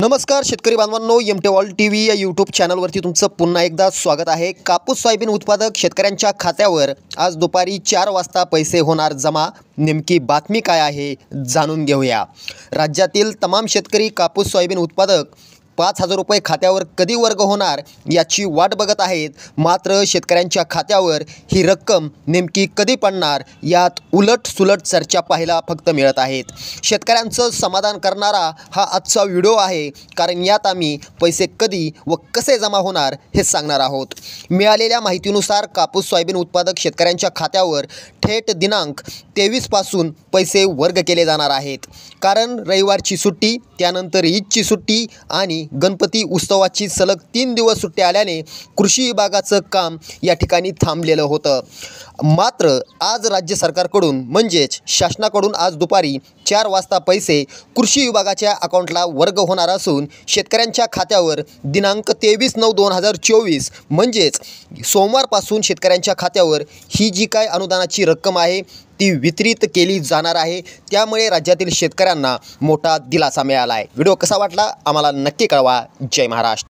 नमस्कार शेतकरी बांधवांनो, एमटे वर्ल्ड टीव्ही या यूट्यूब चॅनलवरती तुमचं पुन्हा एकदा स्वागत आहे। कापूस सोयाबीन उत्पादक शेतकऱ्यांच्या खात्यावर आज दुपारी 4 वाजता पैसे होणार जमा। नेमकी बातमी काय आहे जाणून घेऊया। राज्यातील तमाम शेतकरी कापूस सोयाबीन उत्पादक 5,000 रुपये खात्यावर कधी वर्ग होणार याची वाट बघत आहेत। मात्र शेतकऱ्यांच्या खात्यावर ही रक्कम नेमकी कधी पडणार यात उलट सुलट चर्चा पाहायला फक्त मिळत आहेत। शेतकऱ्यांचं समाधान करणारा हा आजचा व्हिडिओ आहे, कारण यात आम्ही पैसे कधी व कसे जमा होणार हे सांगणार आहोत। मिळालेल्या माहितीनुसार कापूस सोयाबीन उत्पादक शेतकऱ्यांच्या खात्यावर थेट दिनांक 23 पासून पैसे वर्ग केले जाणार आहेत। कारण रविवारची सुट्टी, त्यानंतर ईदची सुट्टी आणि गणपती उत्सवाची सलग 3 दिवस सुट्टी आल्याने कृषी विभागाचं काम या ठिकाणी थांबलेलं होतं। मात्र आज राज्य सरकारकडून म्हणजेच शासनाकडून आज दुपारी 4 वाजता पैसे कृषी विभागाच्या अकाउंटला वर्ग होणार असून शेतकऱ्यांच्या खात्यावर दिनांक 23/9/2024 म्हणजेच सोमवारपासून शेतकऱ्यांच्या खात्यावर ही जी काय अनुदानाची रक्कम आहे ती वितरित केली जाणार आहे। त्यामुळे राज्यातील शेतकऱ्यांना मोठा दिलासा मिळाला आहे। व्हिडिओ कसा वाटला आम्हाला नक्की कळवा। जय महाराष्ट्र।